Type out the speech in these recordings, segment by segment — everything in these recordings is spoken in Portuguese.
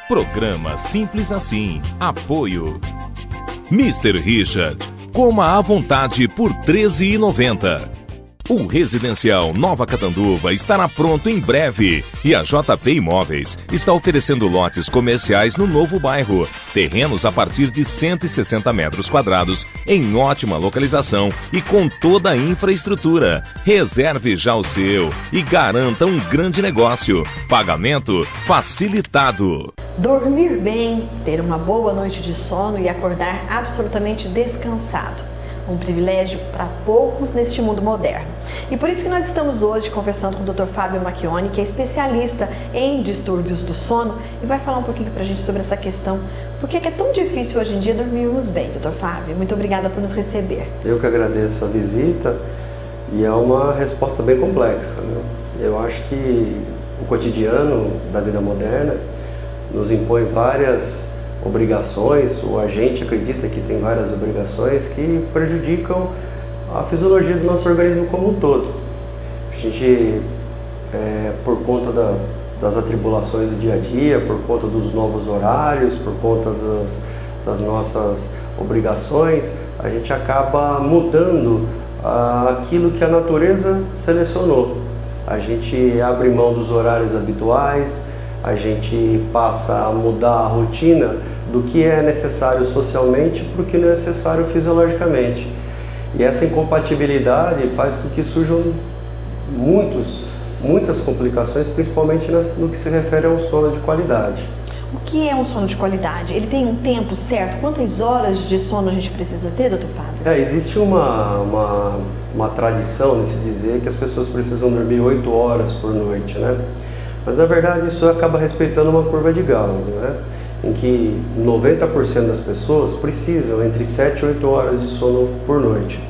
Programa Simples Assim. Apoio Mr. Richard. Coma à vontade por R$ 13,90. O Residencial Nova Catanduva estará pronto em breve e a JP Imóveis está oferecendo lotes comerciais no novo bairro. Terrenos a partir de 160 metros quadrados em ótima localização e com toda a infraestrutura. Reserve já o seu e garanta um grande negócio. Pagamento facilitado. Dormir bem, ter uma boa noite de sono e acordar absolutamente descansado. Um privilégio para poucos neste mundo moderno. E por isso que nós estamos hoje conversando com o Dr. Fábio Macchione, que é especialista em distúrbios do sono e vai falar um pouquinho para a gente sobre essa questão. Por que é tão difícil hoje em dia dormirmos bem, Dr. Fábio? Muito obrigada por nos receber. Eu que agradeço a visita e é uma resposta bem complexa, né? Eu acho que o cotidiano da vida moderna nos impõe várias obrigações, ou a gente acredita que tem várias obrigações que prejudicam a fisiologia do nosso organismo como um todo. A gente, por conta das atribulações do dia a dia, por conta dos novos horários, por conta das nossas obrigações, a gente acaba mudando aquilo que a natureza selecionou. A gente abre mão dos horários habituais, a gente passa a mudar a rotina do que é necessário socialmente para o que não é necessário fisiologicamente. E essa incompatibilidade faz com que surjam muitas complicações, principalmente no que se refere ao sono de qualidade. O que é um sono de qualidade? Ele tem um tempo certo? Quantas horas de sono a gente precisa ter, Dr. Fábio? Existe uma tradição de se dizer que as pessoas precisam dormir 8 horas por noite, né? Mas na verdade isso acaba respeitando uma curva de Gauss, né? Em que 90% das pessoas precisam entre 7 e 8 horas de sono por noite.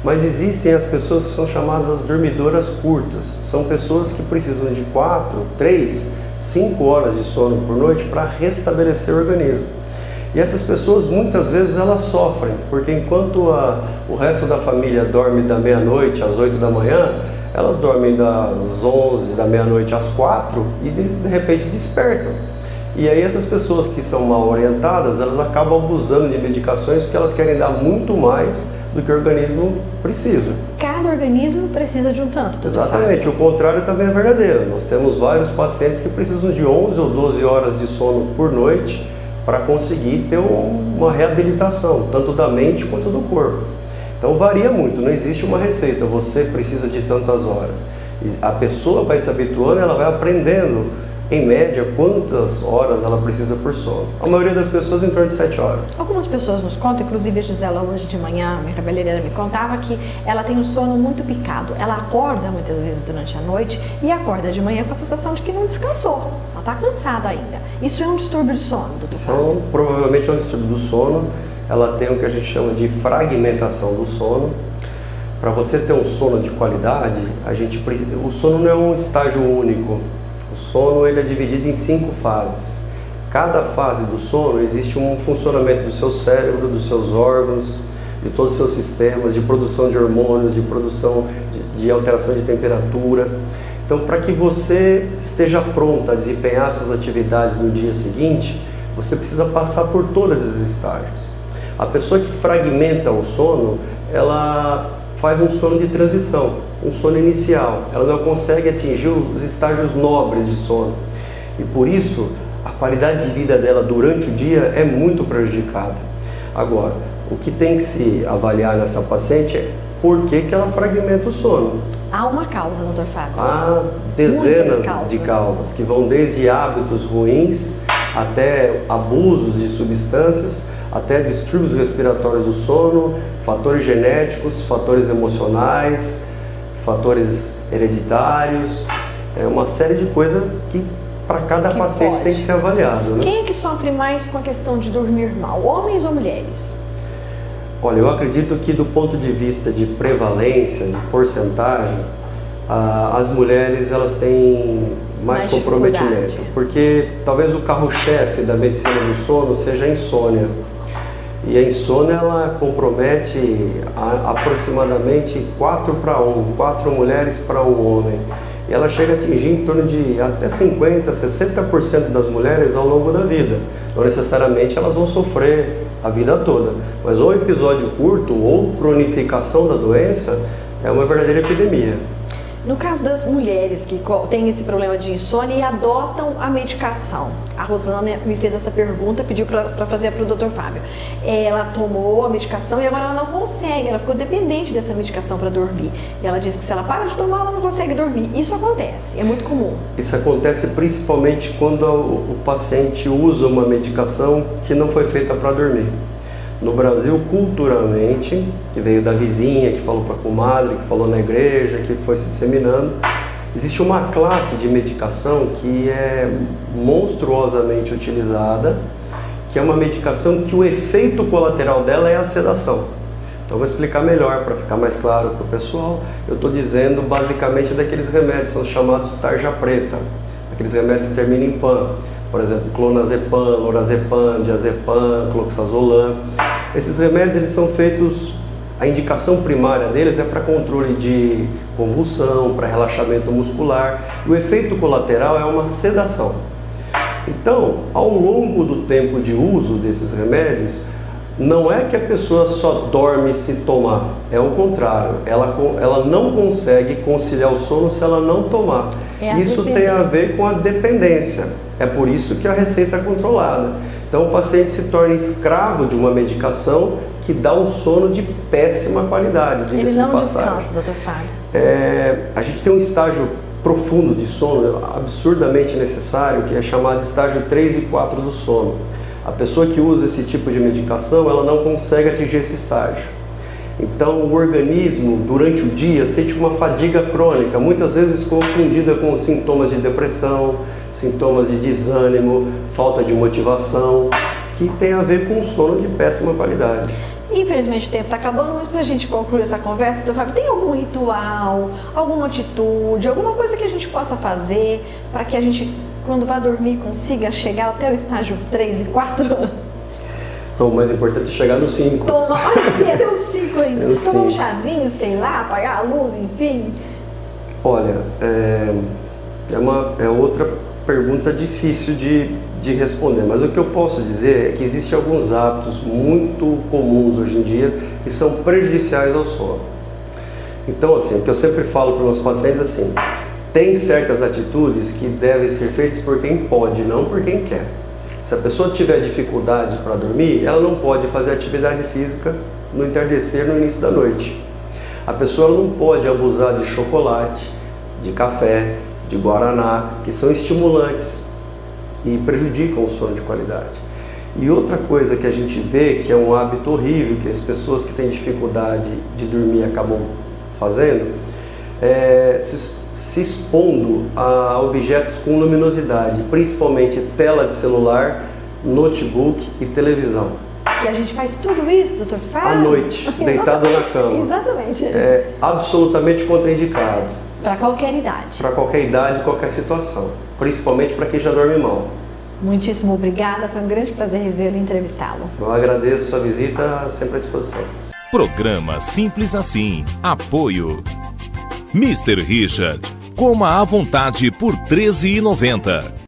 Mas existem as pessoas que são chamadas as dormidoras curtas. São pessoas que precisam de 4, 3, 5 horas de sono por noite para restabelecer o organismo. E essas pessoas muitas vezes elas sofrem, porque enquanto o resto da família dorme da meia-noite às 8 da manhã, elas dormem das 11 da meia-noite às 4 e de repente despertam. E aí essas pessoas que são mal orientadas, elas acabam abusando de medicações porque elas querem dar muito mais do que o organismo precisa. Cada organismo precisa de um tanto. Exatamente, o contrário também é verdadeiro. Nós temos vários pacientes que precisam de 11 ou 12 horas de sono por noite para conseguir ter uma reabilitação, tanto da mente quanto do corpo. Então varia muito, não existe uma receita, você precisa de tantas horas. A pessoa vai se habituando, ela vai aprendendo, em média, quantas horas ela precisa por sono. A maioria das pessoas em torno de 7 horas. Algumas pessoas nos contam, inclusive a Gisela hoje de manhã, minha cabeleireira, me contava que ela tem um sono muito picado. Ela acorda muitas vezes durante a noite e acorda de manhã com a sensação de que não descansou. Ela está cansada ainda. Isso é um distúrbio de sono, doutor? Isso provavelmente é um distúrbio do sono. Ela tem o que a gente chama de fragmentação do sono. Para você ter um sono de qualidade, o sono não é um estágio único. O sono ele é dividido em 5 fases. Cada fase do sono existe um funcionamento do seu cérebro, dos seus órgãos, de todos os seus sistemas, de produção de hormônios, de produção de alteração de temperatura. Então, para que você esteja pronta a desempenhar suas atividades no dia seguinte, você precisa passar por todos esses estágios. A pessoa que fragmenta o sono, ela faz um sono de transição, um sono inicial. Ela não consegue atingir os estágios nobres de sono. E por isso, a qualidade de vida dela durante o dia é muito prejudicada. Agora, o que tem que se avaliar nessa paciente é por que ela fragmenta o sono. Há uma causa, doutor Fábio? Há dezenas de causas, que vão desde hábitos ruins, até abusos de substâncias, até distúrbios respiratórios do sono, fatores genéticos, fatores emocionais, fatores hereditários, uma série de coisas que para cada paciente tem que ser avaliado, né? Quem é que sofre mais com a questão de dormir mal, homens ou mulheres? Olha, eu acredito que do ponto de vista de prevalência, de porcentagem, as mulheres elas têm mais comprometimento, porque talvez o carro-chefe da medicina do sono seja a insônia. E a insônia ela compromete aproximadamente 4 para 1, 4 mulheres para 1 homem. e ela chega a atingir em torno de até 50%, 60% das mulheres ao longo da vida. Não necessariamente elas vão sofrer a vida toda, mas ou episódio curto ou cronificação da doença é uma verdadeira epidemia. No caso das mulheres que têm esse problema de insônia e adotam a medicação, a Rosana me fez essa pergunta, pediu para fazer para o Dr. Fábio. Ela tomou a medicação e agora ela não consegue, ela ficou dependente dessa medicação para dormir. E ela disse que se ela para de tomar, ela não consegue dormir. Isso acontece, é muito comum. Isso acontece principalmente quando o paciente usa uma medicação que não foi feita para dormir. No Brasil, culturalmente, que veio da vizinha, que falou para a comadre, que falou na igreja, que foi se disseminando, existe uma classe de medicação que é monstruosamente utilizada, que é uma medicação que o efeito colateral dela é a sedação. Então, vou explicar melhor para ficar mais claro para o pessoal. Eu estou dizendo basicamente daqueles remédios, são chamados tarja preta, aqueles remédios que terminam em pan. Por exemplo, clonazepam, lorazepam, diazepam, cloxazolam. Esses remédios eles são feitos, a indicação primária deles é para controle de convulsão, para relaxamento muscular. E o efeito colateral é uma sedação. Então, ao longo do tempo de uso desses remédios, não é que a pessoa só dorme se tomar, é o contrário, ela não consegue conciliar o sono se ela não tomar. Isso tem a ver com a dependência, é por isso que a receita é controlada. Então o paciente se torna escravo de uma medicação que dá um sono de péssima qualidade. Ele não descansa, Dr. Fábio. A gente tem um estágio profundo de sono, absurdamente necessário, que é chamado de estágio 3 e 4 do sono. A pessoa que usa esse tipo de medicação, ela não consegue atingir esse estágio. Então, o organismo, durante o dia, sente uma fadiga crônica, muitas vezes confundida com sintomas de depressão, sintomas de desânimo, falta de motivação, que tem a ver com sono de péssima qualidade. Infelizmente o tempo está acabando, mas para a gente concluir essa conversa, Dr. Fábio, tem algum ritual, alguma atitude, alguma coisa que a gente possa fazer para que a gente, quando vá dormir, consiga chegar até o estágio 3 e 4? Então, o mais importante é chegar no 5. Olha, sim, até o 5 ainda. Tomar um chazinho, sei lá, apagar a luz, enfim. Olha, é outra pergunta difícil de responder, mas o que eu posso dizer é que existem alguns hábitos muito comuns hoje em dia que são prejudiciais ao sono. Então, assim, o que eu sempre falo para os meus pacientes é assim, tem certas atitudes que devem ser feitas por quem pode, não por quem quer. Se a pessoa tiver dificuldade para dormir, ela não pode fazer atividade física no entardecer, no início da noite. A pessoa não pode abusar de chocolate, de café, de guaraná, que são estimulantes e prejudicam o sono de qualidade. E outra coisa que a gente vê, que é um hábito horrível, que as pessoas que têm dificuldade de dormir acabam fazendo, é se expondo a objetos com luminosidade, principalmente tela de celular, notebook e televisão. Que a gente faz tudo isso, Dr. Fábio? À noite, deitado na cama. Exatamente. É absolutamente contraindicado. Para qualquer idade. Para qualquer idade, qualquer situação. Principalmente para quem já dorme mal. Muitíssimo obrigada, foi um grande prazer revê-lo e entrevistá-lo. Eu agradeço a visita, sempre à disposição. Programa Simples Assim. Apoio Mr. Richard. Coma à vontade por R$ 13,90.